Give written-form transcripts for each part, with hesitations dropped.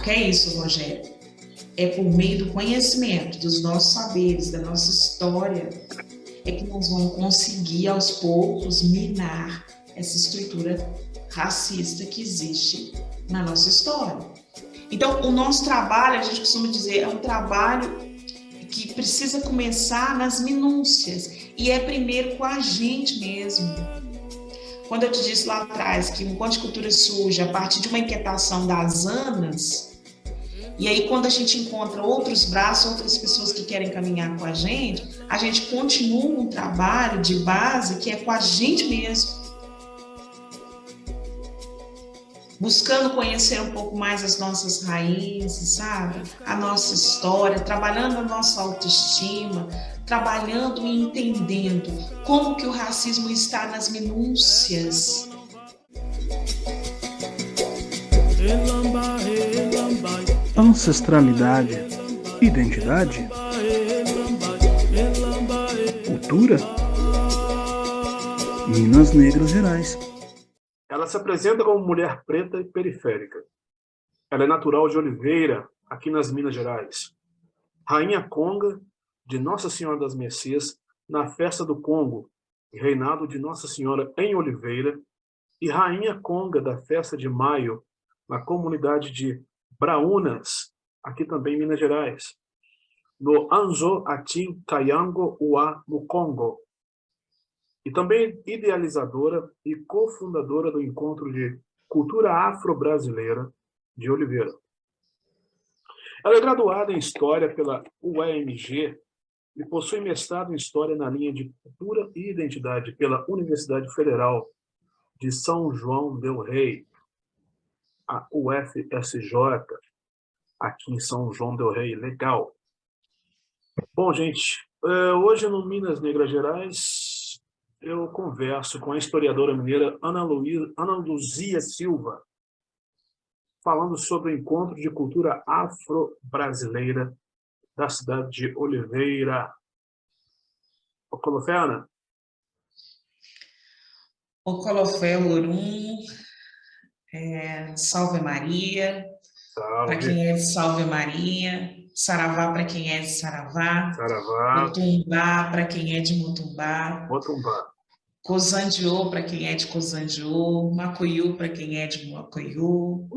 Porque é isso, Rogério. É por meio do conhecimento, dos nossos saberes, da nossa história, é que nós vamos conseguir, aos poucos, minar essa estrutura racista que existe na nossa história. Então, o nosso trabalho, a gente costuma dizer, é um trabalho que precisa começar nas minúcias, e é primeiro com a gente mesmo. Quando eu te disse lá atrás que o Encontro de Cultura surge a partir de uma inquietação das ANAs, e aí quando a gente encontra outros braços, outras pessoas que querem caminhar com a gente continua um trabalho de base que é com a gente mesmo, buscando conhecer um pouco mais as nossas raízes, sabe? A nossa história, trabalhando a nossa autoestima, trabalhando e entendendo como que o racismo está nas minúcias. Ancestralidade, identidade, cultura, Minas Negras Gerais. Ela se apresenta como mulher preta e periférica. Ela é natural de Oliveira, aqui nas Minas Gerais. Rainha Conga de Nossa Senhora das Mercês, na Festa do Congo, e reinado de Nossa Senhora em Oliveira, e Rainha Conga da Festa de Maio, na comunidade de Braúnas, aqui também em Minas Gerais. No Anzo Atim Kayango Ua, no Congo. E também idealizadora e cofundadora do Encontro de Cultura Afro-Brasileira de Oliveira. Ela é graduada em História pela UEMG e possui mestrado em História na linha de Cultura e Identidade pela Universidade Federal de São João del Rei, a UFSJ, aqui em São João del Rei. Legal. Bom, gente, hoje no Minas Negras Gerais, eu converso com a historiadora mineira Ana Luzia Silva, falando sobre o Encontro de Cultura Afro-Brasileira da cidade de Oliveira. Ô, Colofé, Ana? O Colofé Lorum, Salve Maria, para quem é de Salve Maria, Saravá para quem é de Saravá, Motumbá para quem é de Motumbá, Cozandiô para quem é de Cozandiô, Macuiú para quem é de Macuiú,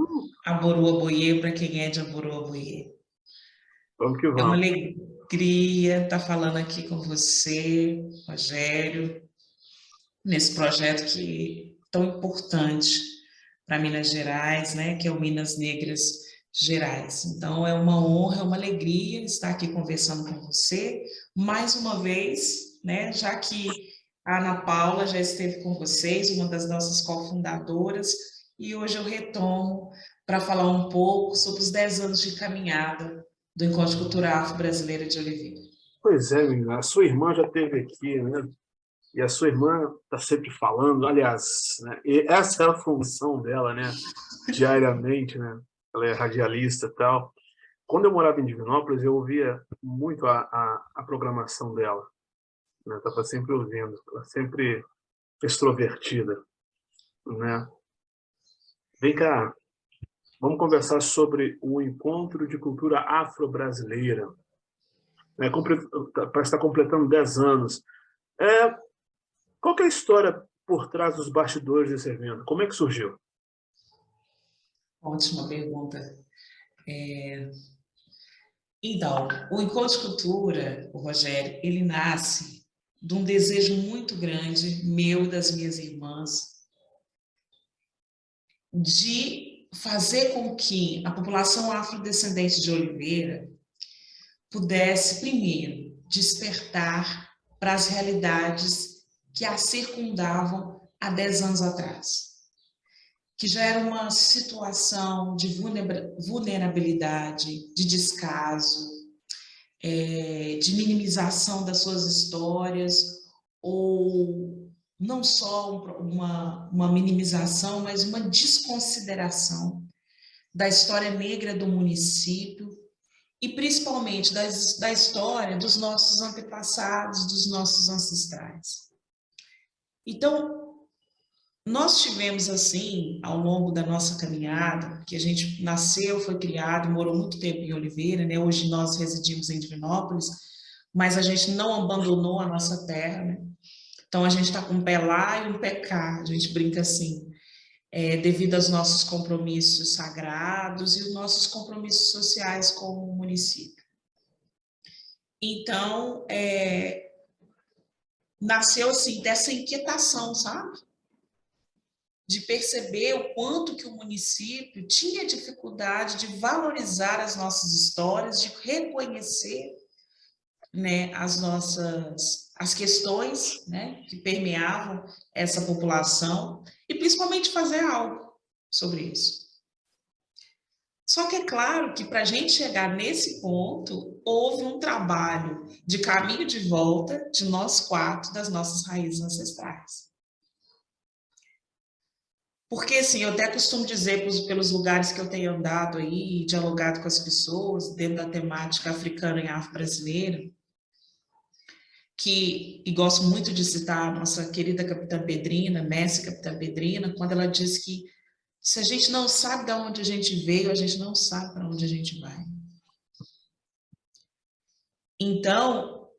Aboroaboiê para quem é de Aboroaboiê. Vamos que vamos. É uma alegria estar falando aqui com você, Rogério, nesse projeto que é tão importante para Minas Gerais, né, que é o Minas Negras Gerais. Então, é uma honra, é uma alegria estar aqui conversando com você, mais uma vez, né, já que a Ana Paula já esteve com vocês, uma das nossas cofundadoras, e hoje eu retomo para falar um pouco sobre os 10 anos de caminhada do Encontro de Cultura Afro-Brasileira de Oliveira. Pois é, menina, a sua irmã já esteve aqui, né? E a sua irmã está sempre falando, aliás, né? E essa é a função dela, né? Diariamente, né? Ela é radialista e tal. Quando eu morava em Divinópolis, eu ouvia muito a programação dela. Né? Estava sempre ouvindo, ela sempre extrovertida, né? Vem cá, vamos conversar sobre o Encontro de Cultura Afro-Brasileira. Né? Parece estar completando 10 anos. Qual que é a história por trás dos bastidores desse evento? Como é que surgiu? Ótima pergunta. Então, o Encontro de Cultura, o Rogério, ele nasce de um desejo muito grande, meu e das minhas irmãs, de fazer com que a população afrodescendente de Oliveira pudesse, primeiro, despertar para as realidades que a circundavam há 10 anos atrás, que já era uma situação de vulnerabilidade, de descaso, de minimização das suas histórias, ou não só uma minimização, mas uma desconsideração da história negra do município e principalmente da história dos nossos antepassados, dos nossos ancestrais. Então, nós tivemos, assim, ao longo da nossa caminhada, que a gente nasceu, foi criado, morou muito tempo em Oliveira, né? Hoje nós residimos em Divinópolis, mas a gente não abandonou a nossa terra, né? Então a gente está com um pé lá e um pé cá, a gente brinca assim, devido aos nossos compromissos sagrados e os nossos compromissos sociais com o município. Então, nasceu assim dessa inquietação, sabe? De perceber o quanto que o município tinha dificuldade de valorizar as nossas histórias, de reconhecer, né, as questões, né, que permeavam essa população e principalmente fazer algo sobre isso. Só que é claro que para a gente chegar nesse ponto, houve um trabalho de caminho de volta de nós quatro, das nossas raízes ancestrais. Porque, assim, eu até costumo dizer pelos lugares que eu tenho andado aí, dialogado com as pessoas, dentro da temática africana e afro-brasileira, e gosto muito de citar a nossa querida Capitã Pedrina, mestre Capitã Pedrina, quando ela diz que se a gente não sabe de onde a gente veio, a gente não sabe para onde a gente vai. Então,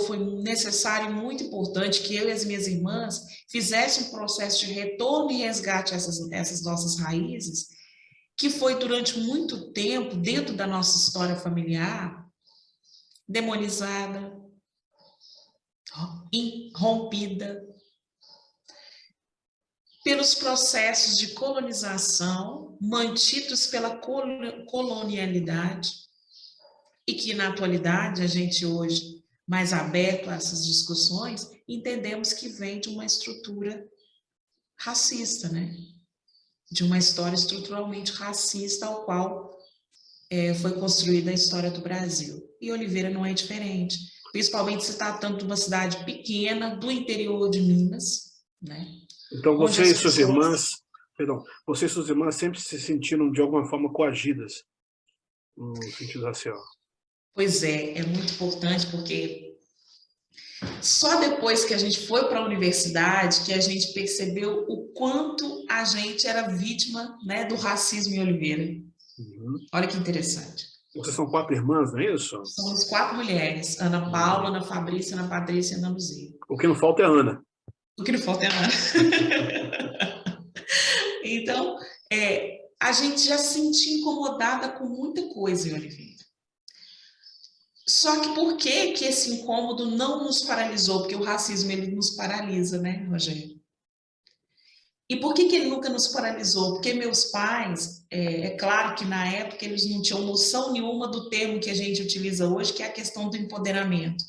foi necessário e muito importante que eu e as minhas irmãs fizessem um processo de retorno e resgate a essas nossas raízes, que foi durante muito tempo, dentro da nossa história familiar, demonizada, rompida, pelos processos de colonização mantidos pela colonialidade, e que na atualidade a gente hoje, mais aberto a essas discussões, entendemos que vem de uma estrutura racista, né? De uma história estruturalmente racista ao qual foi construída a história do Brasil. E Oliveira não é diferente, principalmente se tratando de uma cidade pequena do interior de Minas, né? Então você e suas irmãs sempre se sentiram de alguma forma coagidas no sentido racial. Pois é muito importante, porque só depois que a gente foi para a universidade que a gente percebeu o quanto a gente era vítima, né, do racismo em Oliveira. Uhum. Olha que interessante. Vocês são 4 irmãs, não é isso? Somos 4 mulheres, Ana Paula, Ana Fabrícia, Ana Patrícia e Ana Luzia. O que não falta é a Ana. O que não falta é a Ana. Então, a gente já se sentia incomodada com muita coisa em Oliveira. Só que por que esse incômodo não nos paralisou? Porque o racismo, ele nos paralisa, né, Rogério? E por que ele nunca nos paralisou? Porque meus pais, é claro que na época eles não tinham noção nenhuma do termo que a gente utiliza hoje, que é a questão do empoderamento.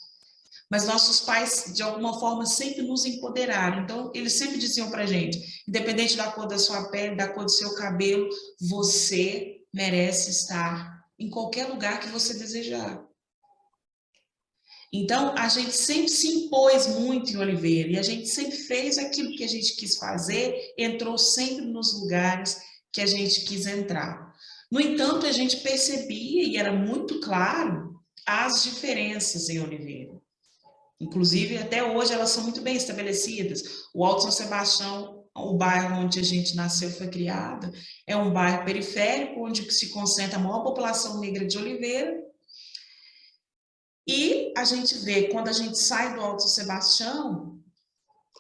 Mas nossos pais, de alguma forma, sempre nos empoderaram. Então, eles sempre diziam para a gente, independente da cor da sua pele, da cor do seu cabelo, você merece estar em qualquer lugar que você desejar. Então, a gente sempre se impôs muito em Oliveira, e a gente sempre fez aquilo que a gente quis fazer, entrou sempre nos lugares que a gente quis entrar. No entanto, a gente percebia, e era muito claro, as diferenças em Oliveira. Inclusive, até hoje, elas são muito bem estabelecidas. O Alto São Sebastião, o bairro onde a gente nasceu e foi criada, é um bairro periférico, onde se concentra a maior população negra de Oliveira. E a gente vê, quando a gente sai do Alto São Sebastião,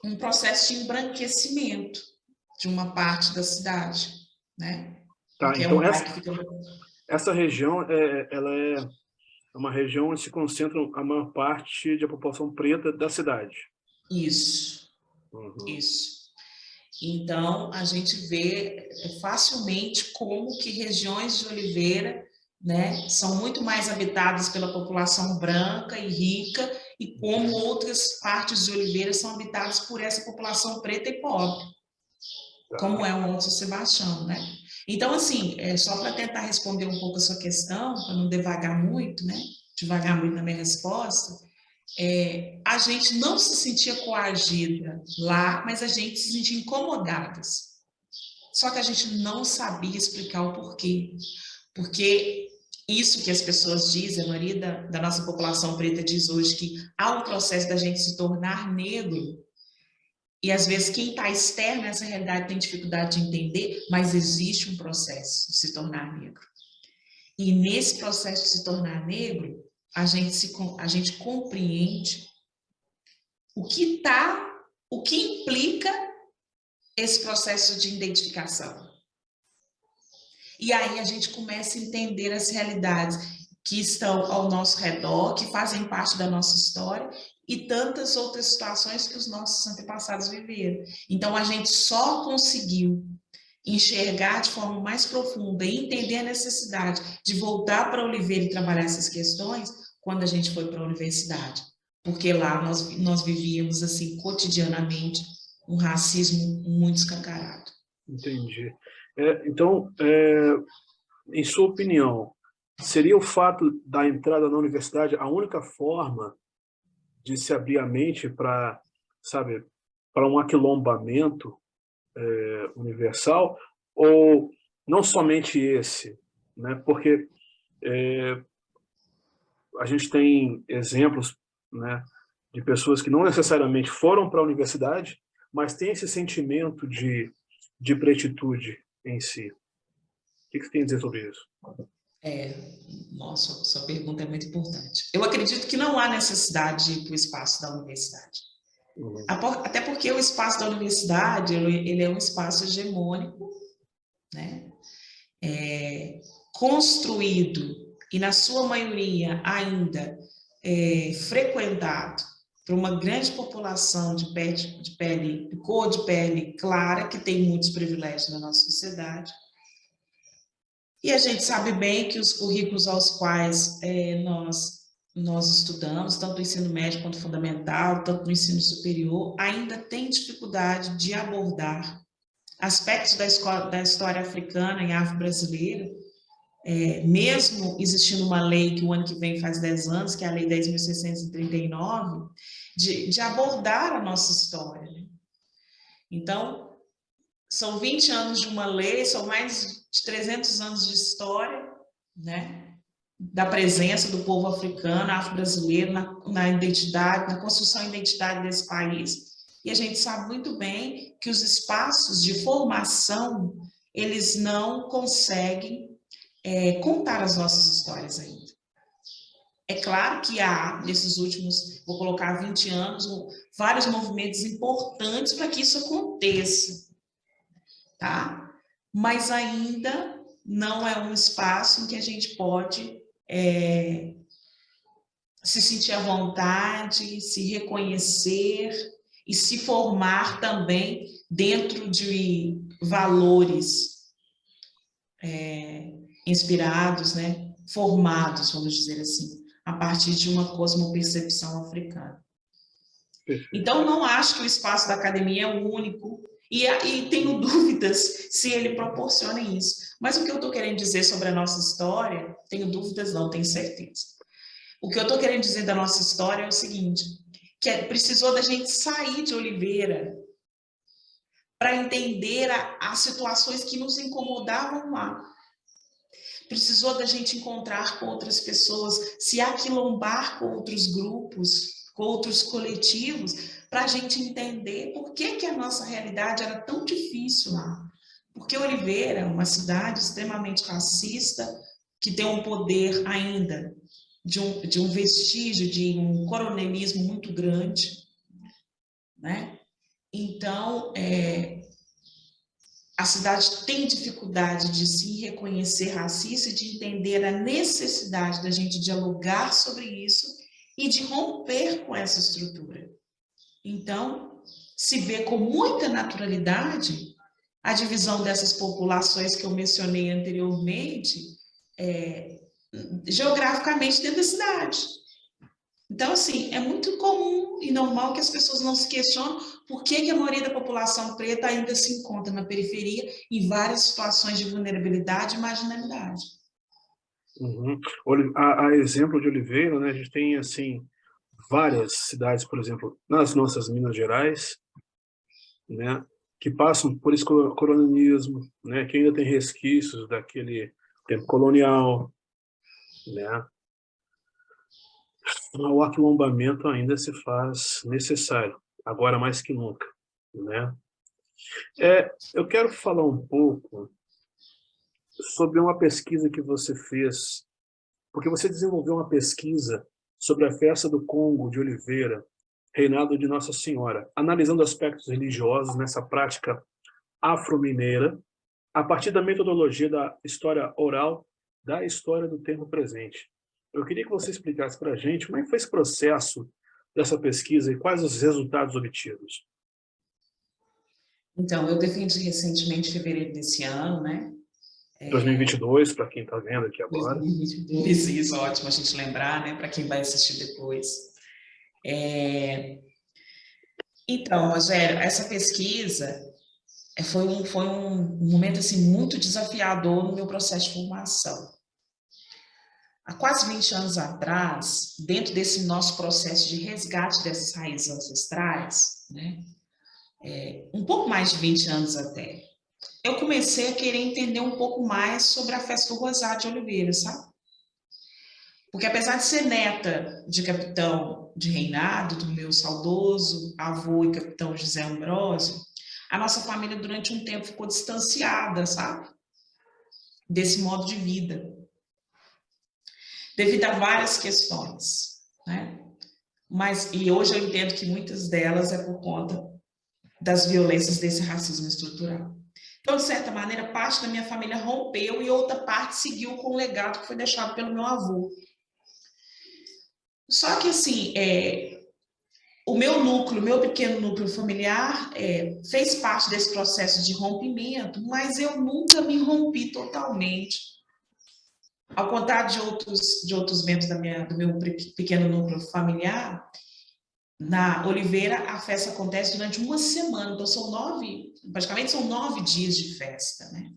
um processo de embranquecimento de uma parte da cidade, né? Tá, então essa região, ela é uma região onde se concentra a maior parte da população preta da cidade. Isso, isso. Então, a gente vê facilmente como que regiões de Oliveira, né, são muito mais habitadas pela população branca e rica, e como outras partes de Oliveira são habitadas por essa população preta e pobre, como é o Alto São Sebastião, né? Então, assim, só para tentar responder um pouco a sua questão, para não devagar muito, né, devagar muito na minha resposta, a gente não se sentia coagida lá, mas a gente se sentia incomodadas. Só que a gente não sabia explicar o porquê. Porque isso que as pessoas dizem, a maioria da nossa população preta diz hoje, que há um processo da gente se tornar negro, E às vezes quem está externo a essa realidade tem dificuldade de entender, mas existe um processo de se tornar negro. E nesse processo de se tornar negro, a gente compreende o que implica esse processo de identificação. E aí a gente começa a entender as realidades que estão ao nosso redor, que fazem parte da nossa história, e tantas outras situações que os nossos antepassados viveram. Então a gente só conseguiu enxergar de forma mais profunda e entender a necessidade de voltar para Oliveira e trabalhar essas questões quando a gente foi para a universidade. Porque lá nós vivíamos assim cotidianamente um racismo muito escancarado. Entendi. Então, em sua opinião, seria o fato da entrada na universidade a única forma de se abrir a mente para, sabe, para um aquilombamento universal, ou não somente esse, né? Porque a gente tem exemplos, né, de pessoas que não necessariamente foram para a universidade, mas têm esse sentimento de pretitude em si. O que você tem a dizer sobre isso? Nossa, sua pergunta é muito importante. Eu acredito que não há necessidade de ir para o espaço da universidade. Uhum. Até porque o espaço da universidade, ele é um espaço hegemônico, né? Construído, e na sua maioria ainda frequentado por uma grande população de cor de pele clara, que tem muitos privilégios na nossa sociedade. E a gente sabe bem que os currículos aos quais nós estudamos, tanto no ensino médio quanto fundamental, tanto no ensino superior, ainda tem dificuldade de abordar aspectos da história africana e afro-brasileira, mesmo existindo uma lei que o ano que vem faz 10 anos, que é a Lei 10.639, de abordar a nossa história. Né? Então, são 20 anos de uma lei, são mais de 300 anos de história, né? Da presença do povo africano, afro-brasileiro, na identidade, na construção da identidade desse país. E a gente sabe muito bem que os espaços de formação, eles não conseguem contar as nossas histórias ainda. É claro que há, nesses últimos, vou colocar 20 anos, vários movimentos importantes para que isso aconteça, tá? Mas ainda não é um espaço em que a gente pode se sentir à vontade, se reconhecer e se formar também dentro de valores inspirados, né? Formados, vamos dizer assim, a partir de uma cosmopercepção africana. Então, não acho que o espaço da academia é o único, e tenho dúvidas se ele proporciona isso. Mas o que eu estou querendo dizer sobre a nossa história, tenho dúvidas não, tenho certeza. O que eu estou querendo dizer da nossa história é o seguinte, que precisou da gente sair de Oliveira para entender as situações que nos incomodavam lá. Precisou da gente encontrar com outras pessoas, se aquilombar com outros grupos, com outros coletivos, para a gente entender por que a nossa realidade era tão difícil lá. Porque Oliveira é uma cidade extremamente racista, que tem um poder ainda de um vestígio de um coronelismo muito grande, né? Então, a cidade tem dificuldade de se reconhecer racista e de entender a necessidade da gente dialogar sobre isso e de romper com essa estrutura. Então, se vê com muita naturalidade a divisão dessas populações que eu mencionei anteriormente, geograficamente dentro da cidade. Então, assim, é muito comum e normal que as pessoas não se questionem por que a maioria da população preta ainda se encontra na periferia em várias situações de vulnerabilidade e marginalidade. Uhum. A exemplo de Oliveira, né, a gente tem, assim, várias cidades, por exemplo, nas nossas Minas Gerais, né, que passam por esse colonialismo, né, que ainda tem resquícios daquele tempo colonial, né. O aquilombamento ainda se faz necessário, agora mais que nunca, né? Eu quero falar um pouco sobre uma pesquisa que você fez, porque você desenvolveu uma pesquisa sobre a festa do Congo de Oliveira, reinado de Nossa Senhora, analisando aspectos religiosos nessa prática afro-mineira, a partir da metodologia da história oral, da história do tempo presente. Eu queria que você explicasse para a gente como é que foi esse processo dessa pesquisa e quais os resultados obtidos. Então, eu defendi recentemente, em fevereiro desse ano, né? 2022, para quem está vendo aqui agora. 2022, isso, ótimo a gente lembrar, né? Para quem vai assistir depois. Então, Rogério, essa pesquisa foi um momento assim, muito desafiador no meu processo de formação. Há quase 20 anos atrás, dentro desse nosso processo de resgate dessas raízes ancestrais, né? Um pouco mais de 20 anos até, eu comecei a querer entender um pouco mais sobre a festa do Rosário de Oliveira, sabe? Porque apesar de ser neta de capitão de reinado, do meu saudoso avô e capitão José Ambrósio, a nossa família durante um tempo ficou distanciada, sabe? Desse modo de vida. Devido a várias questões, né? E hoje eu entendo que muitas delas é por conta das violências desse racismo estrutural. Então, de certa maneira, parte da minha família rompeu e outra parte seguiu com o legado que foi deixado pelo meu avô. Só que, assim, o meu pequeno núcleo familiar fez parte desse processo de rompimento, mas eu nunca me rompi totalmente. Ao contrário de outros membros do meu pequeno núcleo familiar, na Oliveira a festa acontece durante uma semana, então praticamente são 9 dias de festa, né?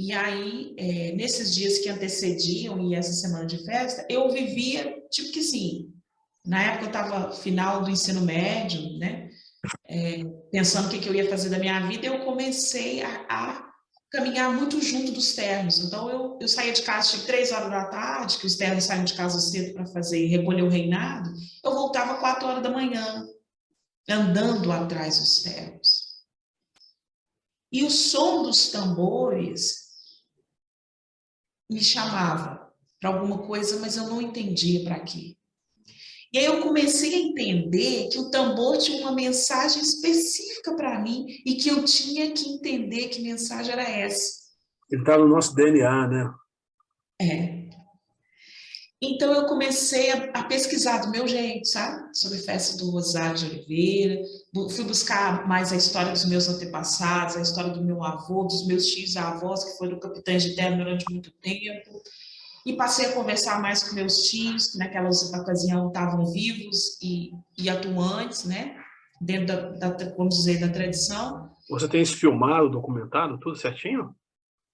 E aí, nesses dias que antecediam e essa semana de festa, eu vivia, tipo que assim, na época eu estava final do ensino médio, né? Pensando o que eu ia fazer da minha vida, eu comecei a caminhar muito junto dos ternos. Então, eu saía de casa de 3 horas da tarde, que os ternos saíam de casa cedo para recolher o reinado, eu voltava 4 horas da manhã, andando atrás dos ternos. E o som dos tambores me chamava para alguma coisa, mas eu não entendia para quê. E aí eu comecei a entender que o tambor tinha uma mensagem específica para mim e que eu tinha que entender que mensagem era essa. Ele está no nosso DNA, né? Então eu comecei a pesquisar do meu jeito, sabe? Sobre a festa do Rosário de Oliveira, fui buscar mais a história dos meus antepassados, a história do meu avô, dos meus tios e avós, que foram capitães de terno durante muito tempo, e passei a conversar mais com meus tios, que naquela ocasião estavam vivos e atuantes, né? Dentro vamos dizer, da tradição. Você tem isso filmado, documentado, tudo certinho?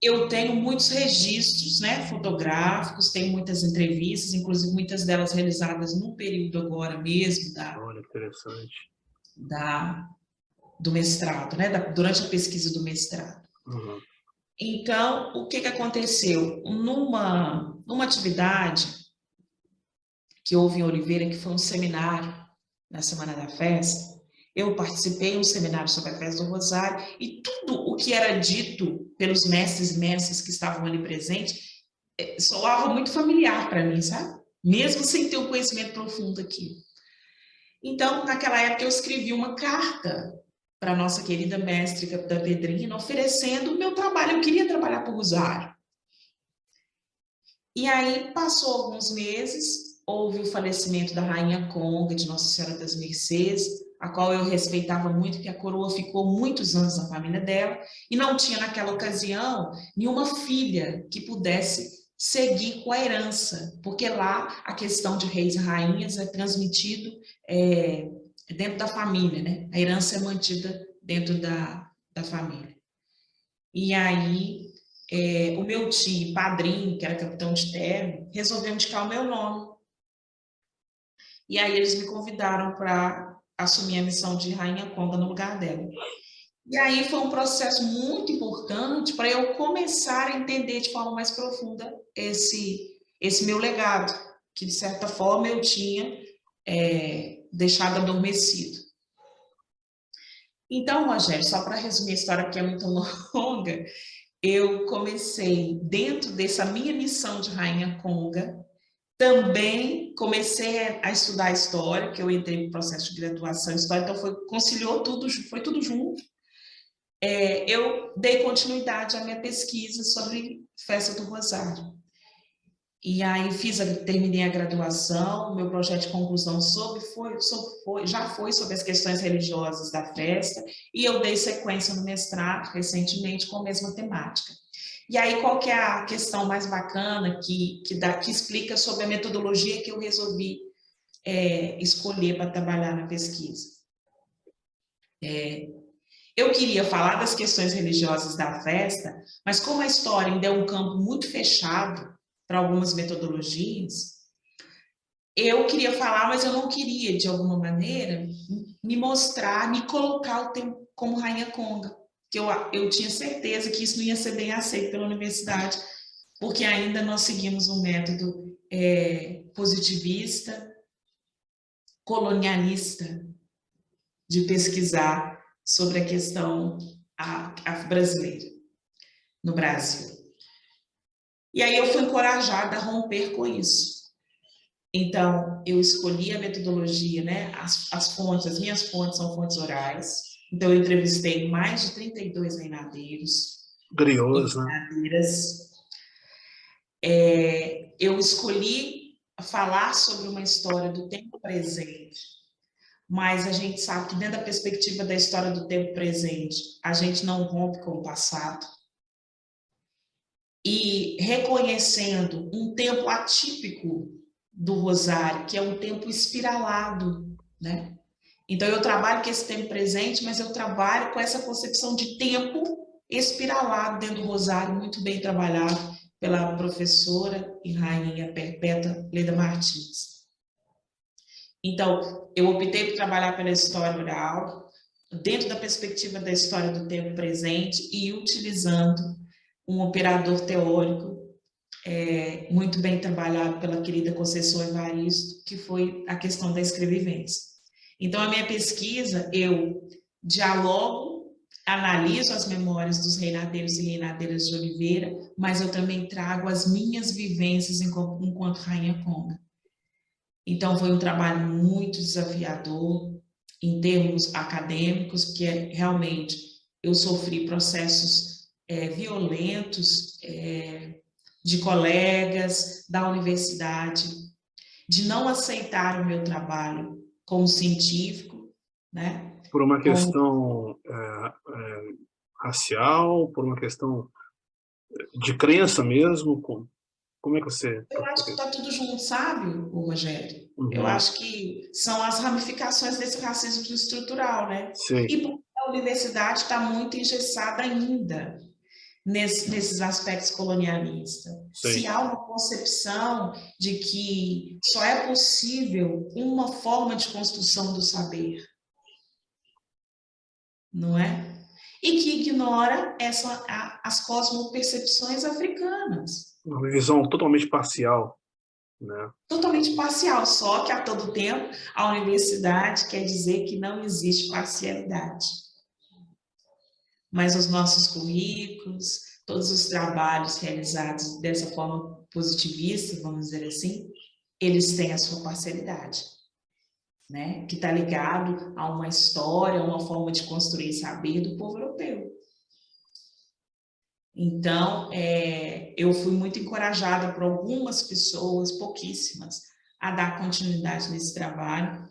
Eu tenho muitos registros, né, fotográficos, tenho muitas entrevistas, inclusive muitas delas realizadas no período agora mesmo Olha, interessante. Do mestrado, né, durante a pesquisa do mestrado. Uhum. Então, o que aconteceu? Numa atividade que houve em Oliveira, que foi um seminário na Semana da Festa, eu participei de um seminário sobre a festa do Rosário e tudo o que era dito pelos mestres e mestras que estavam ali presentes soava muito familiar para mim, sabe? Mesmo sem ter um conhecimento profundo aqui. Então, naquela época, eu escrevi uma carta para a nossa querida mestre Capitã Pedrina, oferecendo o meu trabalho. Eu queria trabalhar para o Rosário. E aí, passou alguns meses, houve o falecimento da Rainha Conga, de Nossa Senhora das Mercês, a qual eu respeitava muito, porque a coroa ficou muitos anos na família dela, e não tinha, naquela ocasião, nenhuma filha que pudesse seguir com a herança, porque lá a questão de reis e rainhas é transmitido dentro da família, né? A herança é mantida dentro da família. E aí, o meu tio, padrinho, que era capitão de terno, resolveu indicar o meu nome. E aí eles me convidaram para assumir a missão de Rainha Conga no lugar dela. E aí foi um processo muito importante para eu começar a entender de forma mais profunda esse meu legado, que de certa forma eu tinha deixado adormecido. Então, Rogério, só para resumir a história, que é muito longa, eu comecei, dentro dessa minha missão de Rainha Conga, também comecei a estudar história, que eu entrei no processo de graduação em história, então conciliou tudo, foi tudo junto. Eu dei continuidade à minha pesquisa sobre Festa do Rosário. E aí terminei a graduação, meu projeto de conclusão já foi sobre as questões religiosas da festa, e eu dei sequência no mestrado recentemente com a mesma temática. E aí, qual que é a questão mais bacana que explica sobre a metodologia que eu resolvi escolher para trabalhar na pesquisa? Eu queria falar das questões religiosas da festa, mas como a história ainda é um campo muito fechado para algumas metodologias, eu queria falar, mas eu não queria, de alguma maneira, me mostrar, me colocar o tempo como Rainha Conga, que eu tinha certeza que isso não ia ser bem aceito pela universidade, porque ainda nós seguimos um método positivista, colonialista, de pesquisar sobre a questão afro-brasileira no Brasil. E aí eu fui encorajada a romper com isso. Então, eu escolhi a metodologia, né? As minhas fontes são fontes orais. Então, eu entrevistei mais de 32 reinadeiros. Griots, né? Eu escolhi falar sobre uma história do tempo presente, mas a gente sabe que dentro da perspectiva da história do tempo presente, a gente não rompe com o passado. E reconhecendo um tempo atípico do Rosário, que é um tempo espiralado, né? Então, eu trabalho com esse tempo presente, mas eu trabalho com essa concepção de tempo espiralado dentro do Rosário, muito bem trabalhado pela professora e rainha Perpétua Leda Martins. Então, eu optei por trabalhar pela história oral, dentro da perspectiva da história do tempo presente e utilizando um operador teórico muito bem trabalhado pela querida Conceição Evaristo, que foi a questão da escrevivência. Então, a minha pesquisa, eu dialogo, analiso as memórias dos reinadeiros e reinadeiras de Oliveira, mas eu também trago as minhas vivências enquanto Rainha Conga. Então, foi um trabalho muito desafiador em termos acadêmicos, porque realmente eu sofri processos violentos de colegas da universidade, de não aceitar o meu trabalho como científico, né? Por uma questão racial, por uma questão de crença mesmo? Como é que você... Eu acho que está tudo junto, sabe, Rogério? Uhum. Eu acho que são as ramificações desse racismo estrutural, né? Sim. E porque a universidade está muito engessada ainda nesses aspectos colonialistas. Sim. Se há uma concepção de que só é possível uma forma de construção do saber, não é? E que ignora as cosmopercepções africanas. Uma visão totalmente parcial, né? Totalmente parcial, só que a todo tempo a universidade quer dizer que não existe parcialidade. Mas os nossos currículos, todos os trabalhos realizados dessa forma positivista, vamos dizer assim, eles têm a sua parcialidade, né? Que está ligado a uma história, uma forma de construir saber do povo europeu. Então, eu fui muito encorajada por algumas pessoas, pouquíssimas, a dar continuidade nesse trabalho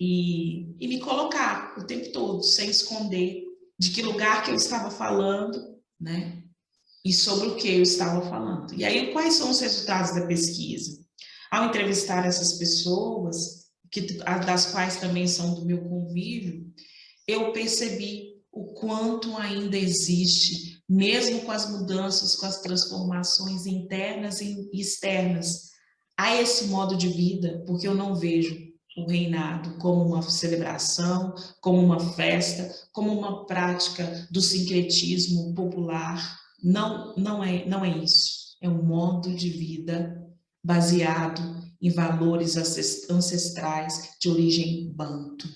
e me colocar o tempo todo, sem esconder de que lugar que eu estava falando, né? E sobre o que eu estava falando. E aí, quais são os resultados da pesquisa? Ao entrevistar essas pessoas, das quais também são do meu convívio, eu percebi o quanto ainda existe, mesmo com as mudanças, com as transformações internas e externas, a esse modo de vida, porque eu não vejo o reinado como uma celebração, como uma festa, como uma prática do sincretismo popular. Não é isso. É um modo de vida baseado em valores ancestrais de origem banto.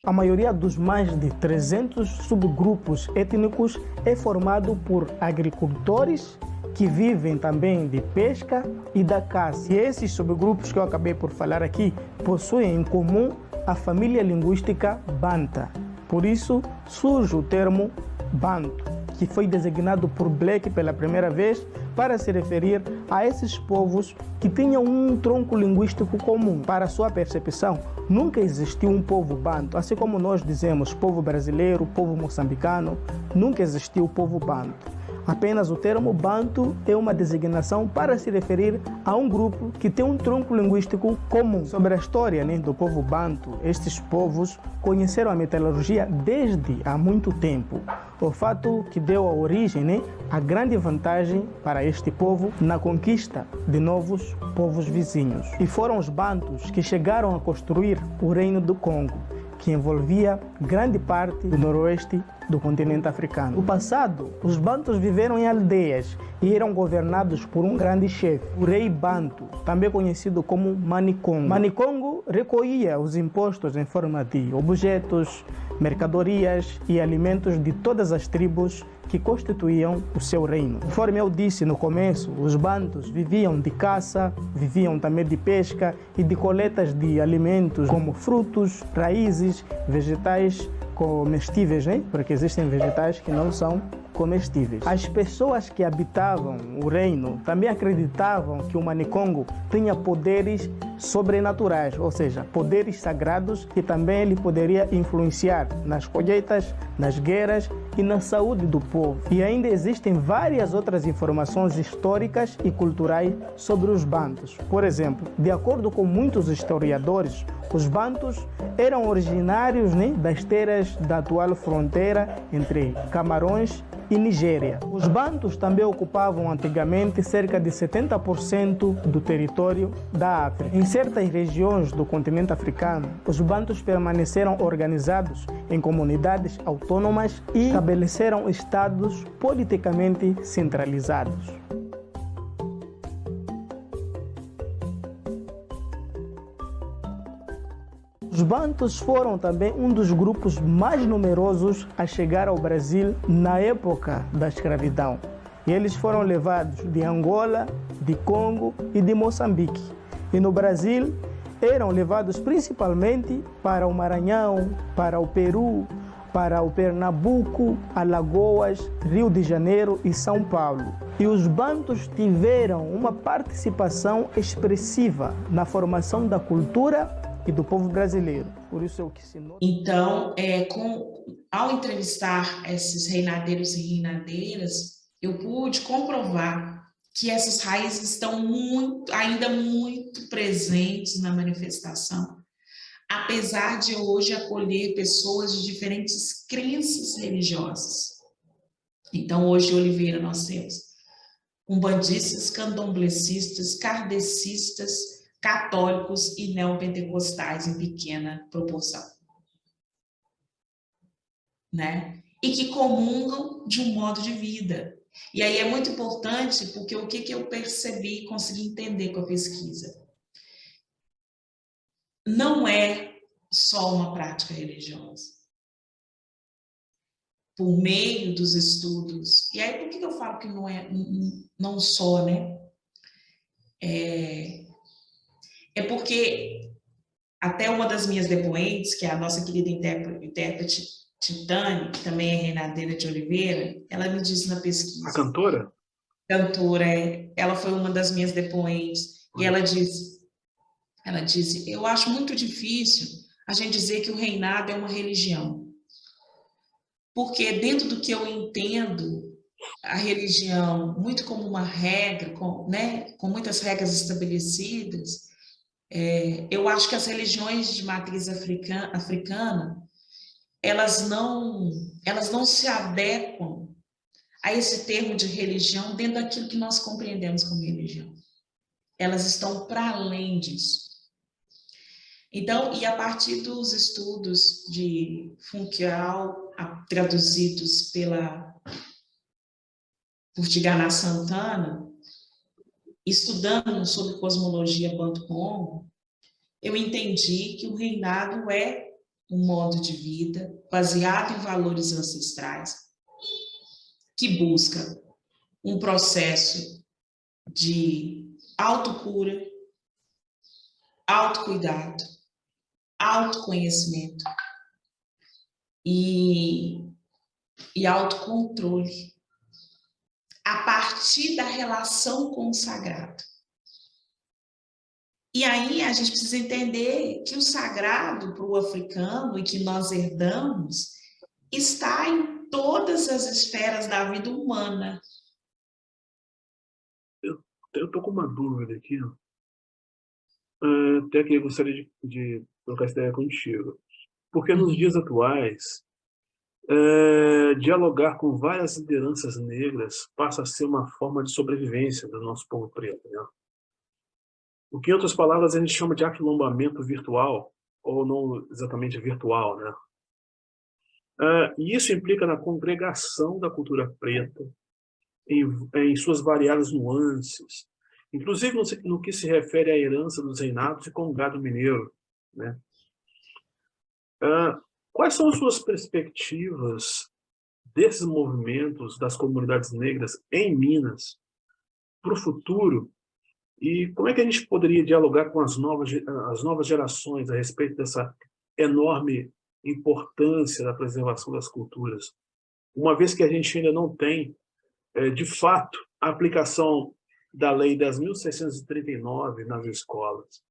A maioria dos mais de 300 subgrupos étnicos é formado por agricultores que vivem também de pesca e da caça. E esses subgrupos que eu acabei por falar aqui possuem em comum a família linguística Banta. Por isso surge o termo Banto, que foi designado por Blake pela primeira vez para se referir a esses povos que tinham um tronco linguístico comum. Para sua percepção, nunca existiu um povo banto, assim como nós dizemos povo brasileiro, povo moçambicano, nunca existiu o povo banto. Apenas o termo banto é uma designação para se referir a um grupo que tem um tronco linguístico comum. Sobre a história do povo banto, estes povos conheceram a metalurgia desde há muito tempo. O fato que deu a origem a grande vantagem para este povo na conquista de novos povos vizinhos. E foram os bantos que chegaram a construir o Reino do Congo, que envolvia grande parte do noroeste do continente africano. No passado, os bantos viveram em aldeias e eram governados por um grande chefe, o rei banto, também conhecido como Manicongo. Manicongo recolhia os impostos em forma de objetos, mercadorias e alimentos de todas as tribos que constituíam o seu reino. Conforme eu disse no começo, os bantos viviam de caça, viviam também de pesca e de coletas de alimentos como frutos, raízes, vegetais comestíveis, porque existem vegetais que não são comestíveis. As pessoas que habitavam o reino também acreditavam que o Manicongo tinha poderes sobrenaturais, ou seja, poderes sagrados que também ele poderia influenciar nas colheitas, nas guerras e na saúde do povo. E ainda existem várias outras informações históricas e culturais sobre os bantos. Por exemplo, de acordo com muitos historiadores, os bantos eram originários das terras da atual fronteira entre Camarões e Nigéria. Os bantos também ocupavam antigamente cerca de 70% do território da África. Em certas regiões do continente africano, os bantos permaneceram organizados em comunidades autônomas e estabeleceram estados politicamente centralizados. Os bantos foram também um dos grupos mais numerosos a chegar ao Brasil na época da escravidão. E eles foram levados de Angola, de Congo e de Moçambique. E no Brasil eram levados principalmente para o Maranhão, para o Peru, para o Pernambuco, Alagoas, Rio de Janeiro e São Paulo. E os bantos tiveram uma participação expressiva na formação da cultura e do povo brasileiro. Por isso é o que se nota. Então, ao entrevistar esses reinadeiros e reinadeiras, eu pude comprovar que essas raízes estão ainda muito presentes na manifestação, apesar de hoje acolher pessoas de diferentes crenças religiosas. Então, hoje em Oliveira nós temos umbandistas, candomblecistas, kardecistas, católicos e neopentecostais em pequena proporção, né? E que comungam de um modo de vida. E aí é muito importante, porque o que eu percebi e consegui entender com a pesquisa? Não é só uma prática religiosa. Por meio dos estudos, e aí por que eu falo que não só, né? é porque até uma das minhas depoentes, que é a nossa querida intérprete Titane, que também é Reinadeira de Oliveira, ela me disse na pesquisa... A cantora? Cantora, ela foi uma das minhas depoentes, e ela disse, eu acho muito difícil a gente dizer que o reinado é uma religião, porque dentro do que eu entendo, a religião muito como uma regra, com muitas regras estabelecidas, eu acho que as religiões de matriz africana, elas não se adequam a esse termo de religião dentro daquilo que nós compreendemos como religião. Elas estão para além disso. Então, e a partir dos estudos de Funchal, traduzidos por Tigana Santana, estudando sobre cosmologia Banto-Congo, eu entendi que o reinado é um modo de vida baseado em valores ancestrais, que busca um processo de autocura, autocuidado, autoconhecimento e autocontrole, a partir da relação com o sagrado. E aí a gente precisa entender que o sagrado para o africano e que nós herdamos está em todas as esferas da vida humana. Eu estou com uma dúvida aqui. Até que eu gostaria de trocar essa ideia contigo. Porque nos dias atuais, dialogar com várias lideranças negras passa a ser uma forma de sobrevivência do nosso povo preto, né? O que, em outras palavras, a gente chama de aquilombamento virtual, ou não exatamente virtual, né? E isso implica na congregação da cultura preta, em suas variadas nuances, inclusive no que se refere à herança dos reinados e congado mineiro, né? Quais são as suas perspectivas desses movimentos das comunidades negras em Minas para o futuro? E como é que a gente poderia dialogar com as novas gerações a respeito dessa enorme importância da preservação das culturas, uma vez que a gente ainda não tem, de fato, a aplicação da Lei 10.639 nas escolas?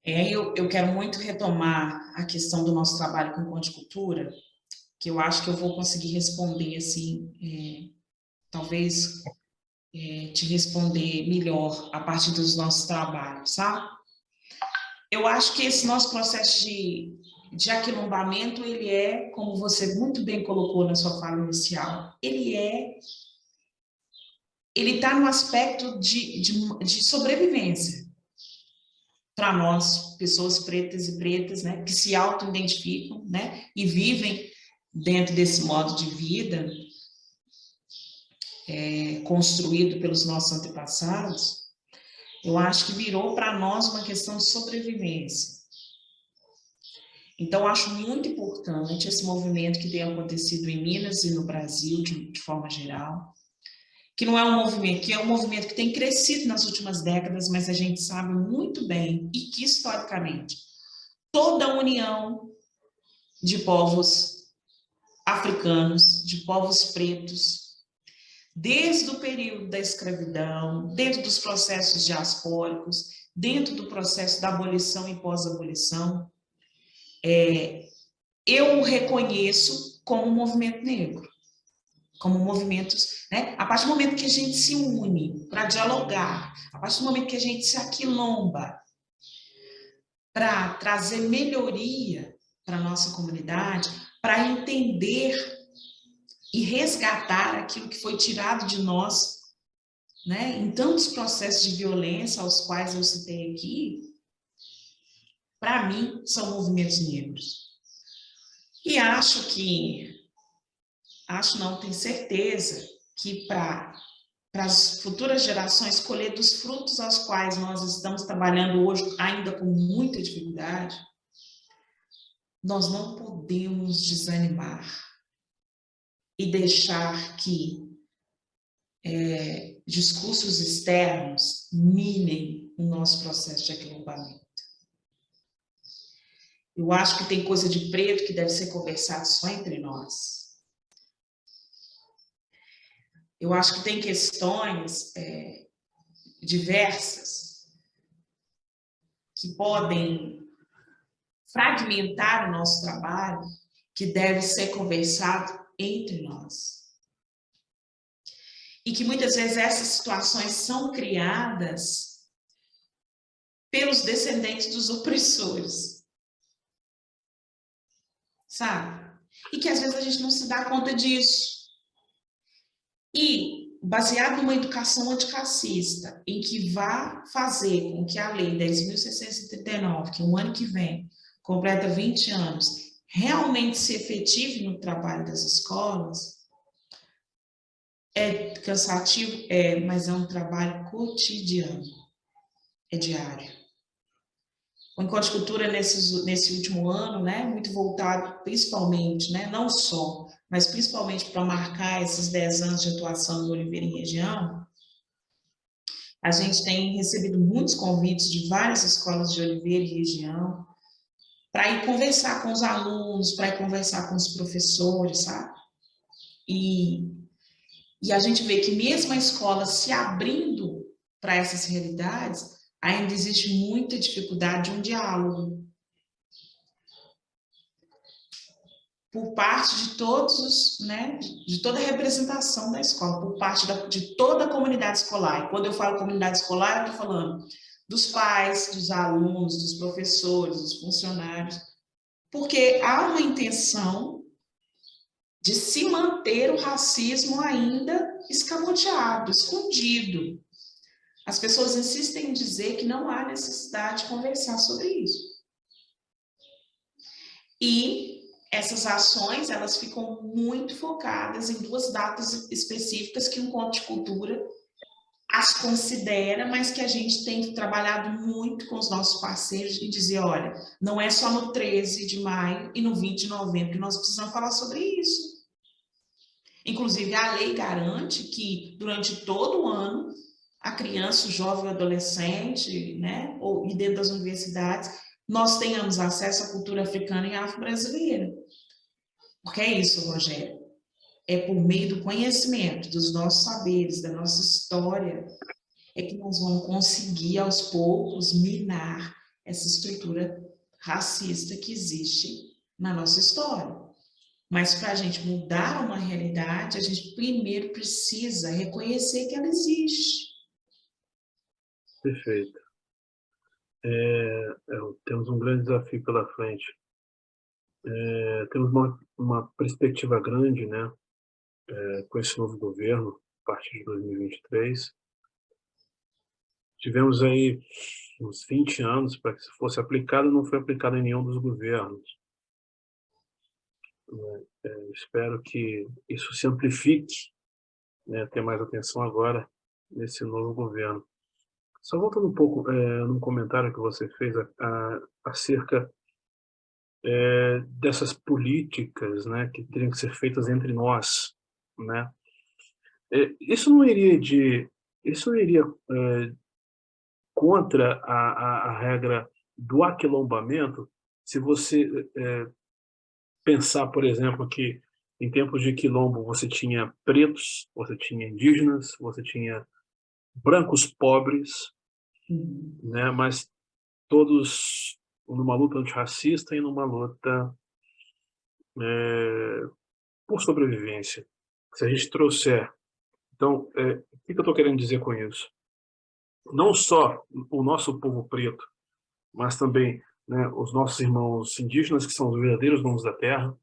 Eu quero muito retomar a questão do nosso trabalho com ponticultura, que eu acho que eu vou conseguir responder assim, talvez te responder melhor a partir dos nossos trabalhos, sabe? Eu acho que esse nosso processo de aquilombamento, ele é, como você muito bem colocou na sua fala inicial, ele está no aspecto de sobrevivência para nós, pessoas pretas e pretas, né, que se auto-identificam, né, e vivem dentro desse modo de vida construído pelos nossos antepassados. Eu acho que virou para nós uma questão de sobrevivência. Então, acho muito importante esse movimento que tem acontecido em Minas e no Brasil, de forma geral, que não é um movimento, que é um movimento que tem crescido nas últimas décadas, mas a gente sabe muito bem, e que historicamente, toda a união de povos africanos, de povos pretos, desde o período da escravidão, dentro dos processos diaspóricos, dentro do processo da abolição e pós-abolição, eu o reconheço como um movimento negro, como movimentos, né? A partir do momento que a gente se une para dialogar, a partir do momento que a gente se aquilomba para trazer melhoria para a nossa comunidade, para entender e resgatar aquilo que foi tirado de nós, né, em tantos processos de violência aos quais eu citei aqui, para mim, são movimentos negros. E tenho certeza que para as futuras gerações colher dos frutos aos quais nós estamos trabalhando hoje, ainda com muita dificuldade, nós não podemos desanimar e deixar que discursos externos minem o nosso processo de aquilombamento. Eu acho que tem coisa de preto que deve ser conversado só entre nós. Eu acho que tem questões diversas que podem fragmentar o nosso trabalho, que deve ser conversado entre nós. E que muitas vezes essas situações são criadas pelos descendentes dos opressores, sabe? E que às vezes a gente não se dá conta disso. E, baseado numa educação antirracista, em que vá fazer com que a Lei 10.639, que o ano que vem completa 20 anos, realmente se efetive no trabalho das escolas, é cansativo, mas é um trabalho cotidiano, é diário. O Encontro de Cultura, nesse último ano, né, muito voltado principalmente, né, não só, mas principalmente para marcar esses 10 anos de atuação do Oliveira em região, a gente tem recebido muitos convites de várias escolas de Oliveira e região para ir conversar com os alunos, para ir conversar com os professores, sabe? E a gente vê que mesmo a escola se abrindo para essas realidades, ainda existe muita dificuldade de um diálogo por parte de todos né, de toda a representação da escola, por parte de toda a comunidade escolar. E quando eu falo comunidade escolar, eu estou falando dos pais, dos alunos, dos professores, dos funcionários, porque há uma intenção de se manter o racismo ainda escamoteado, escondido. As pessoas insistem em dizer que não há necessidade de conversar sobre isso. E essas ações, elas ficam muito focadas em 2 datas específicas que o Encontro de Cultura as considera, mas que a gente tem trabalhado muito com os nossos parceiros e dizer, olha, não é só no 13 de maio e no 20 de novembro que nós precisamos falar sobre isso. Inclusive, a lei garante que, durante todo o ano, a criança, o jovem, o adolescente, né, e dentro das universidades, nós tenhamos acesso à cultura africana e afro-brasileira. Porque é isso, Rogério. É por meio do conhecimento, dos nossos saberes, da nossa história, é que nós vamos conseguir, aos poucos, minar essa estrutura racista que existe na nossa história. Mas para a gente mudar uma realidade, a gente primeiro precisa reconhecer que ela existe. Perfeito. Temos um grande desafio pela frente. Temos uma perspectiva grande, né, com esse novo governo, a partir de 2023. Tivemos aí uns 20 anos para que isso fosse aplicado, não foi aplicado em nenhum dos governos. Espero que isso se amplifique, né, ter mais atenção agora nesse novo governo. Só voltando um pouco no comentário que você fez acerca dessas políticas, né, que teriam que ser feitas entre nós, né? Isso não iria contra a regra do aquilombamento, se você pensar, por exemplo, que em tempos de quilombo você tinha pretos, você tinha indígenas, você tinha brancos pobres, né? Mas todos numa luta antirracista e numa luta por sobrevivência. Se a gente trouxer... Então, o que eu estou querendo dizer com isso? Não só o nosso povo preto, mas também, né, os nossos irmãos indígenas, que são os verdadeiros donos da terra,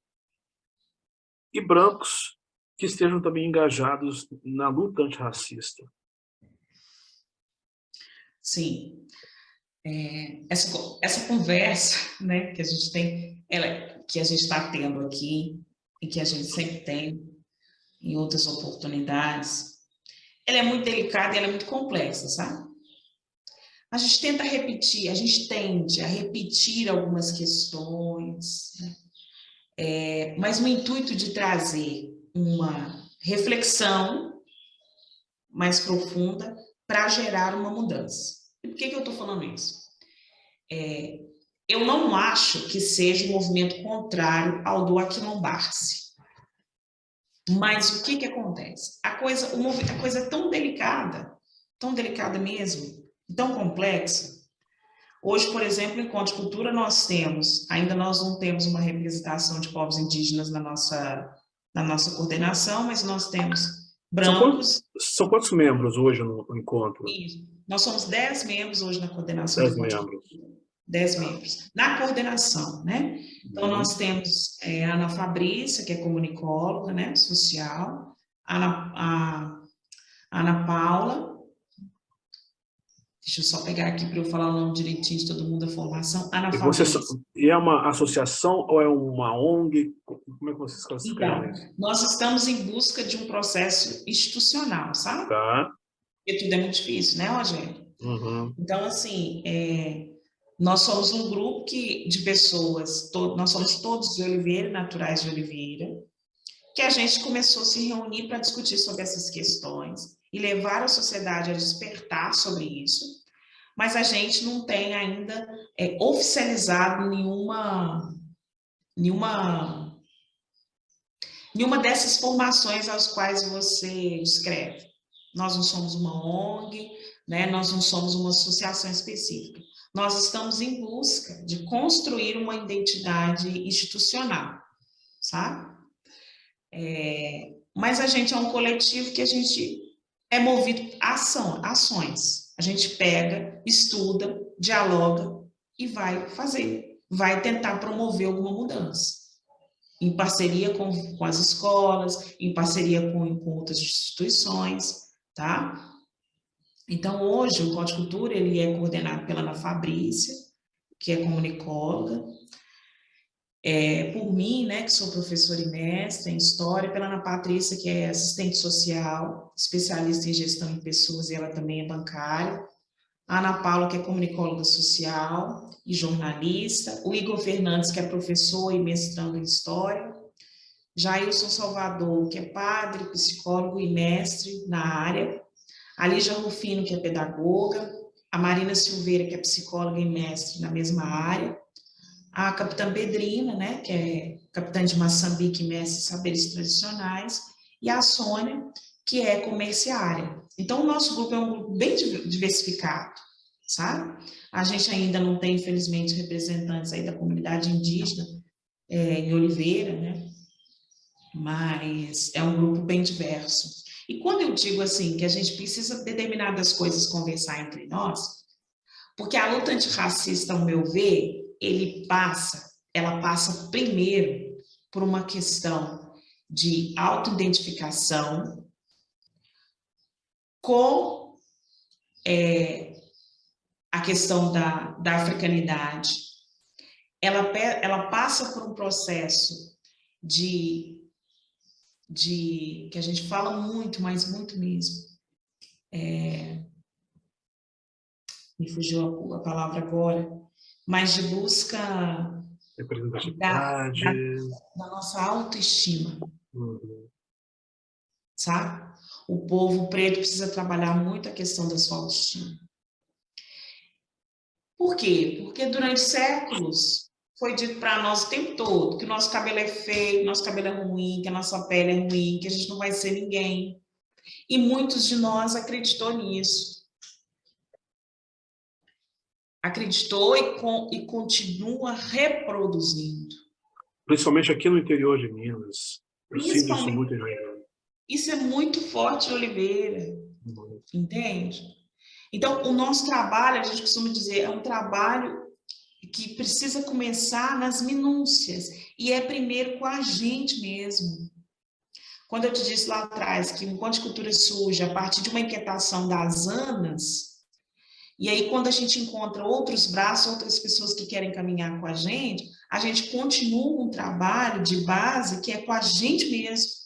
e brancos que estejam também engajados na luta antirracista. Sim. Essa conversa, né, que a gente tem, que a gente está tendo aqui, e que a gente sempre tem em outras oportunidades, ela é muito delicada e ela é muito complexa, sabe? A gente tenta repetir, a gente tende a repetir algumas questões, né? Mas no intuito de trazer uma reflexão mais profunda para gerar uma mudança. E por que eu estou falando isso? Eu não acho que seja um movimento contrário ao do aquilombar-se. Mas o que acontece? A coisa é tão delicada mesmo, tão complexa. Hoje, por exemplo, em Encontro de Cultura, nós não temos uma representação de povos indígenas na nossa coordenação, mas nós temos brancos. São quantos membros hoje no encontro? Isso. Nós somos 10 membros hoje na coordenação. 10 membros. 10 membros. Na coordenação, né? Então, nós temos a Ana Fabrícia, que é comunicóloga, né, social, a Ana Paula, deixa eu só pegar aqui para eu falar o nome direitinho de todo mundo da formação, Ana Fabrícia. E é uma associação ou é uma ONG? Como é que vocês classificam isso? Nós estamos em busca de um processo institucional, sabe? Tá. Porque tudo é muito difícil, né, Rogério? Uhum. Então, assim, nós somos um grupo de pessoas, nós somos todos de Oliveira, naturais de Oliveira, que a gente começou a se reunir para discutir sobre essas questões e levar a sociedade a despertar sobre isso, mas a gente não tem ainda oficializado nenhuma dessas formações às quais você descreve. Nós não somos uma ONG, né? Nós não somos uma associação específica. Nós estamos em busca de construir uma identidade institucional, sabe? Mas a gente é um coletivo que a gente é movido a ações. A gente pega, estuda, dialoga e vai tentar promover alguma mudança. Em parceria com as escolas, em parceria com outras instituições, tá? Então, hoje, o Encontro de Cultura, ele é coordenado pela Ana Fabrícia, que é comunicóloga, por mim, né, que sou professora e mestra em História, pela Ana Patrícia, que é assistente social, especialista em gestão de pessoas, e ela também é bancária, a Ana Paula, que é comunicóloga social e jornalista, o Igor Fernandes, que é professor e mestrando em História, Jailson Salvador, que é padre, psicólogo e mestre na área, a Lígia Rufino, que é pedagoga, a Marina Silveira, que é psicóloga e mestre na mesma área, a capitã Pedrina, né, que é capitã de Moçambique e mestre em saberes tradicionais, e a Sônia, que é comerciária. Então, o nosso grupo é um grupo bem diversificado, sabe? A gente ainda não tem, infelizmente, representantes aí da comunidade indígena em Oliveira, né? Mas é um grupo bem diverso. E quando eu digo assim, que a gente precisa de determinadas coisas conversar entre nós, porque a luta antirracista, ao meu ver, ela passa primeiro por uma questão de autoidentificação com a questão da africanidade. Ela passa por um processo que a gente fala muito, mas muito mesmo. Me fugiu a palavra agora, mas de busca da nossa autoestima, sabe? O povo preto precisa trabalhar muito a questão da sua autoestima. Por quê? Porque durante séculos foi dito para nós o tempo todo que o nosso cabelo é feio, que o nosso cabelo é ruim, que a nossa pele é ruim, que a gente não vai ser ninguém. E muitos de nós acreditou nisso. Acreditou e continua reproduzindo. Principalmente aqui no interior de Minas. Eu sinto isso muito enraizado. Isso é muito forte em Oliveira, entende? Então, o nosso trabalho, a gente costuma dizer, é um trabalho que precisa começar nas minúcias, e é primeiro com a gente mesmo. Quando eu te disse lá atrás que o Encontro de Cultura surge a partir de uma inquietação das ANAs, e aí quando a gente encontra outros braços, outras pessoas que querem caminhar com a gente continua um trabalho de base que é com a gente mesmo.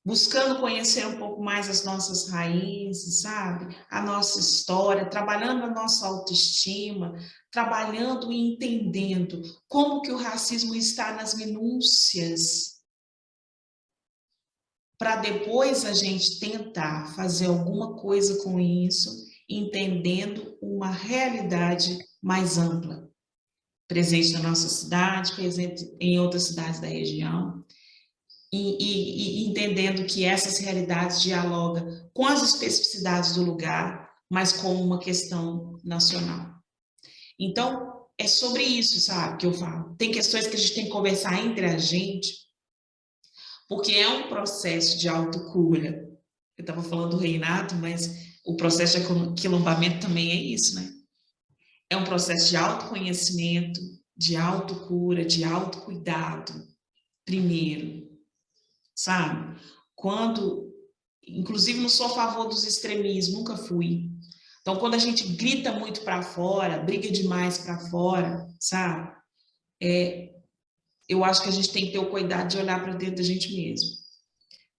Buscando conhecer um pouco mais as nossas raízes, sabe? A nossa história, trabalhando a nossa autoestima, trabalhando e entendendo como que o racismo está nas minúcias para depois a gente tentar fazer alguma coisa com isso, entendendo uma realidade mais ampla, presente na nossa cidade, presente em outras cidades da região, e entendendo que essas realidades dialogam com as especificidades do lugar, mas como uma questão nacional. Então, é sobre isso, sabe, que eu falo. Tem questões que a gente tem que conversar entre a gente, porque é um processo de autocura. Eu estava falando do Reinato, mas o processo de aquilombamento também é isso, né? É um processo de autoconhecimento, de autocura, de autocuidado, primeiro, sabe? Quando, inclusive não sou a favor dos extremismos, nunca fui. Então, quando a gente grita muito para fora, briga demais para fora, sabe? Eu acho que a gente tem que ter o cuidado de olhar para dentro da gente mesmo.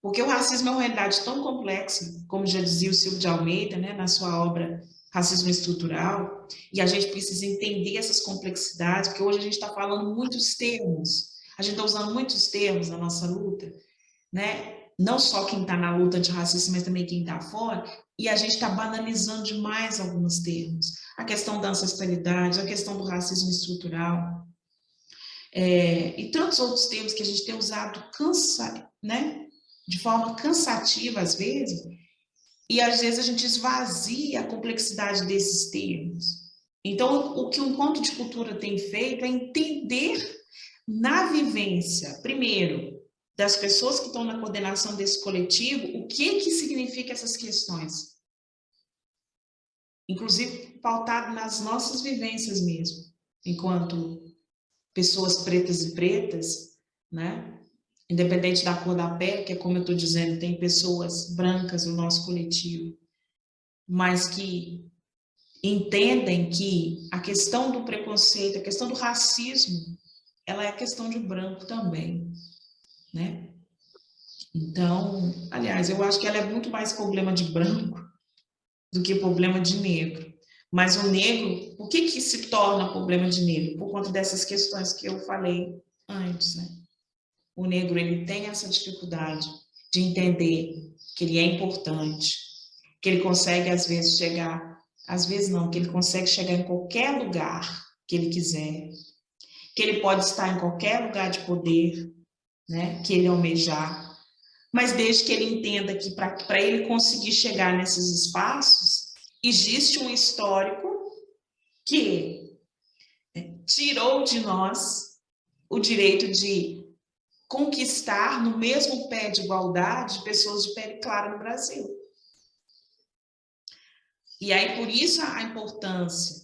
Porque o racismo é uma realidade tão complexa, como já dizia o Silvio de Almeida, né, na sua obra Racismo Estrutural, e a gente precisa entender essas complexidades, porque hoje a gente está falando muitos termos, a gente está usando muitos termos na nossa luta, né? Não só quem está na luta antirracista, mas também quem está fora, e a gente está banalizando demais alguns termos. A questão da ancestralidade, a questão do racismo estrutural, e tantos outros termos que a gente tem usado né? De forma cansativa, às vezes, e às vezes a gente esvazia a complexidade desses termos. Então, o que o Encontro de Cultura tem feito é entender na vivência, primeiro, das pessoas que estão na coordenação desse coletivo, o que significa essas questões. Inclusive, pautado nas nossas vivências mesmo, enquanto pessoas pretas e pretas, né? Independente da cor da pele, que é como eu estou dizendo, tem pessoas brancas no nosso coletivo, mas que entendem que a questão do preconceito, a questão do racismo, ela é questão de branco também, né? Então, aliás, eu acho que ela é muito mais problema de branco do que problema de negro. Mas o negro, por que se torna problema de negro? Por conta dessas questões que eu falei antes, né? O negro, ele tem essa dificuldade de entender que ele é importante, que ele consegue, às vezes, chegar, às vezes não, que ele consegue chegar em qualquer lugar que ele quiser, que ele pode estar em qualquer lugar de poder, né, que ele almejar, mas desde que ele entenda que para ele conseguir chegar nesses espaços, existe um histórico que tirou de nós o direito de conquistar no mesmo pé de igualdade pessoas de pele clara no Brasil. E aí, por isso, a importância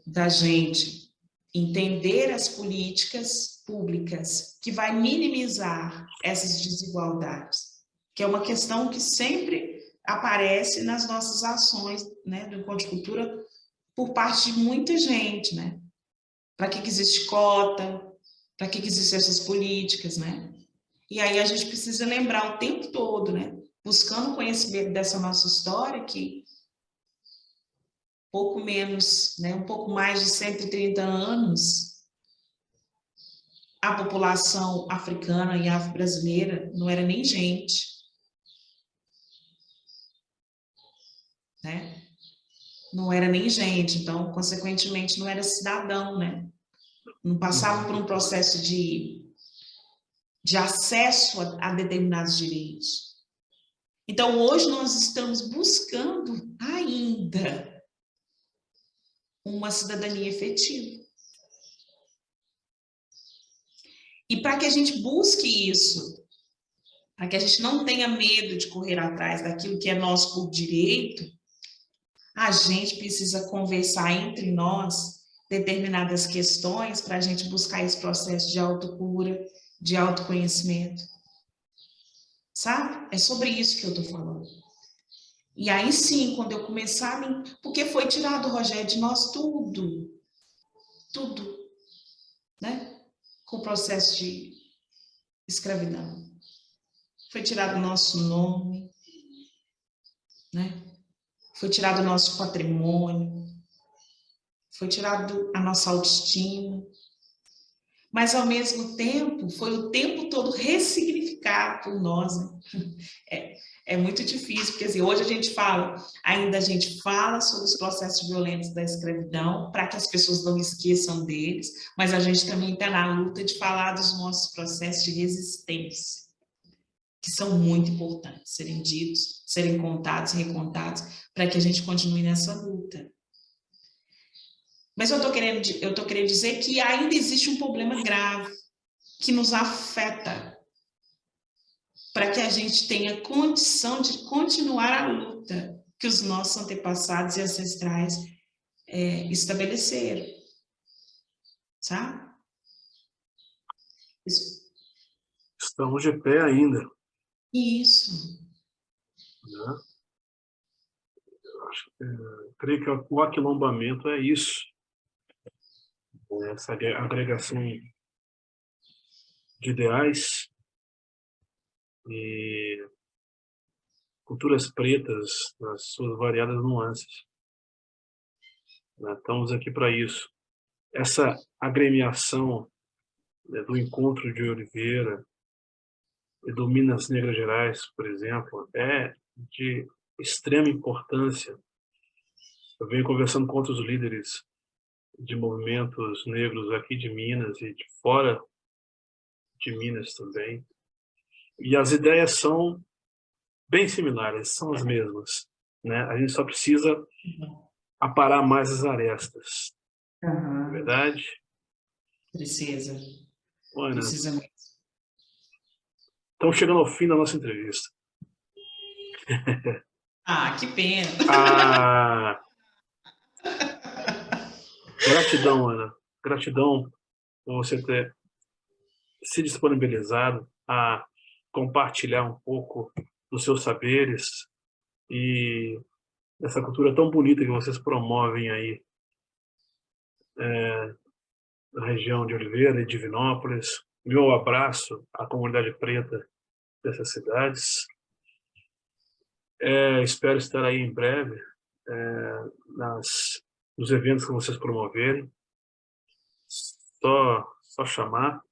da gente entender as políticas públicas que vai minimizar essas desigualdades, que é uma questão que sempre aparece nas nossas ações, né, do Encontro de Cultura, por parte de muita gente, né? Para que existe cota? Para que existem essas políticas, né? E aí a gente precisa lembrar o tempo todo, né? Buscando conhecimento dessa nossa história, que pouco menos, né? Um pouco mais de 130 anos, a população africana e afro-brasileira não era nem gente, né? Não era nem gente, então, consequentemente, não era cidadão, né? Não passava por um processo de acesso a determinados direitos. Então, hoje nós estamos buscando ainda uma cidadania efetiva. E para que a gente busque isso, para que a gente não tenha medo de correr atrás daquilo que é nosso por direito, a gente precisa conversar entre nós determinadas questões para a gente buscar esse processo de autocura, de autoconhecimento, sabe? É sobre isso que eu estou falando. E aí sim, quando eu começar a porque foi tirado, Rogério, de nós tudo, né? Com o processo de escravidão. Foi tirado o nosso nome, né? Foi tirado o nosso patrimônio, foi tirado a nossa autoestima, mas ao mesmo tempo foi o tempo todo ressignificado explicado por nós, né? É muito difícil, porque assim, hoje a gente fala sobre os processos violentos da escravidão, para que as pessoas não esqueçam deles, mas a gente também está na luta de falar dos nossos processos de resistência, que são muito importantes, serem ditos, serem contados e recontados, para que a gente continue nessa luta. Mas eu tô querendo dizer que ainda existe um problema grave que nos afeta, para que a gente tenha condição de continuar a luta que os nossos antepassados e ancestrais estabeleceram, sabe? Estamos de pé ainda. Isso. Né? Creio que o aquilombamento é isso. Essa agregação de ideais e culturas pretas nas suas variadas nuances. Estamos aqui para isso. Essa agremiação, né, do Encontro de Oliveira e do Minas Negras Gerais, por exemplo, é de extrema importância. Eu venho conversando com outros líderes de movimentos negros aqui de Minas e de fora de Minas também. E as ideias são bem similares, são as mesmas, né? A gente só precisa aparar mais as arestas. Uhum. É verdade? Precisa. Ana, Precisa mesmo. estamos chegando ao fim da nossa entrevista. Ah, que pena. Gratidão, Ana. Gratidão por você ter se disponibilizado a compartilhar um pouco dos seus saberes e dessa cultura tão bonita que vocês promovem aí na região de Oliveira e Divinópolis. Meu abraço à comunidade preta dessas cidades. Espero estar aí em breve nos eventos que vocês promoverem. Só chamar.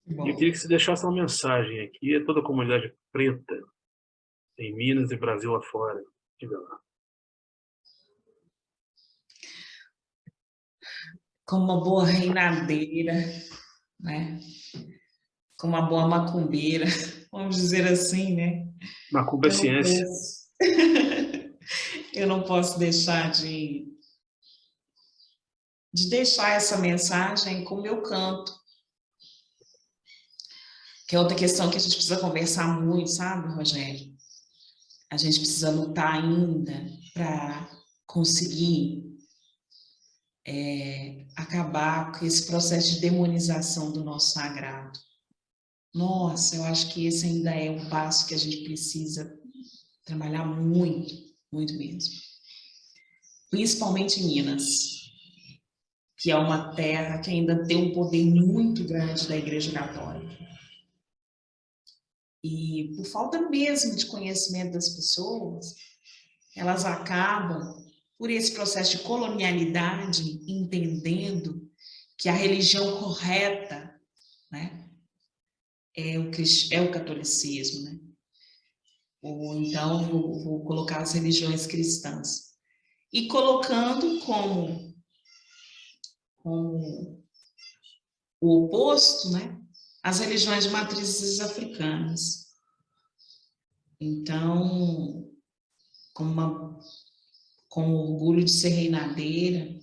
Bom. E eu queria que você deixasse uma mensagem aqui a toda a comunidade preta em Minas e Brasil afora. Diga lá. Como uma boa reinadeira, né? Como uma boa macumbeira, vamos dizer assim, né? Macumba é ciência. Eu não posso deixar de deixar essa mensagem com o meu canto, que é outra questão que a gente precisa conversar muito, sabe, Rogério? A gente precisa lutar ainda para conseguir acabar com esse processo de demonização do nosso sagrado. Nossa, eu acho que esse ainda é um passo que a gente precisa trabalhar muito, muito mesmo. Principalmente em Minas, que é uma terra que ainda tem um poder muito grande da Igreja Católica. E por falta mesmo de conhecimento das pessoas, elas acabam, por esse processo de colonialidade, entendendo que a religião correta, né, é o catolicismo, né? Ou então vou colocar as religiões cristãs. E colocando como o oposto, né, as religiões de matrizes africanas. Então, com orgulho de ser reinadeira,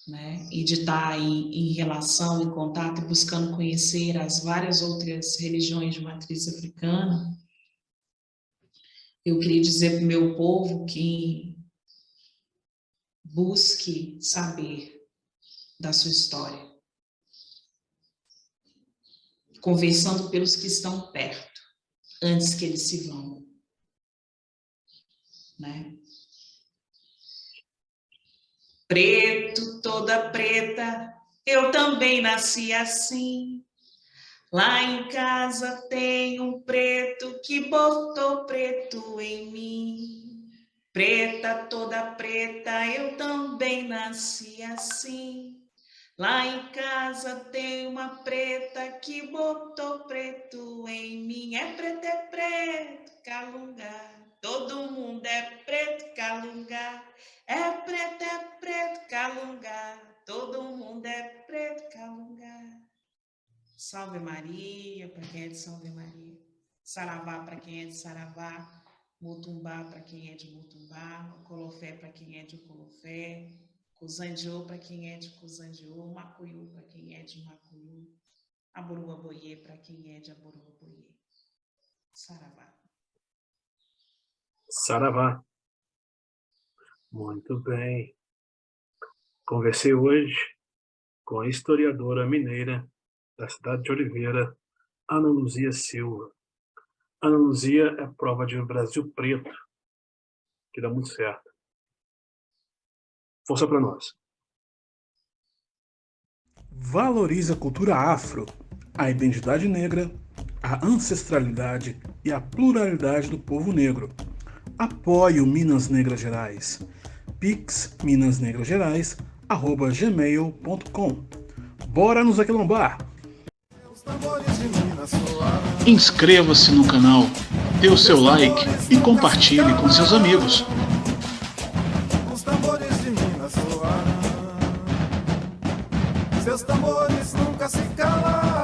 né, e de estar aí em relação, em contato, buscando conhecer as várias outras religiões de matriz africana, eu queria dizer para o meu povo que busque saber da sua história, conversando pelos que estão perto, antes que eles se vão, né? Preto, toda preta, eu também nasci assim. Lá em casa tem um preto que botou preto em mim. Preta, toda preta, eu também nasci assim. Lá em casa tem uma preta que botou preto em mim. É preto, calunga. Todo mundo é preto, calunga. É preto, calunga. Todo mundo é preto, calunga. Salve Maria, para quem é de Salve Maria. Saravá para quem é de Saravá. Mutumbá para quem é de Mutumbá. Colofé para quem é de Colofé. Cuzandiô para quem é de Cuzandiô. Macuiú para quem é de Macuiú. Aboruaboiê para quem é de Aboruaboiê. Saravá. Saravá. Muito bem. Conversei hoje com a historiadora mineira da cidade de Oliveira, Ana Luzia Silva. Ana Luzia é prova de Brasil Preto, que dá muito certo. Força para nós. Valorize a cultura afro, a identidade negra, a ancestralidade e a pluralidade do povo negro. Apoie o Minas Negras Gerais. Pix minasnegrasgerais@gmail.com. Bora nos aquilombar! Inscreva-se no canal, dê o seu like e compartilhe com seus amigos. Os tambores de Minas soaram, seus tambores nunca se calam.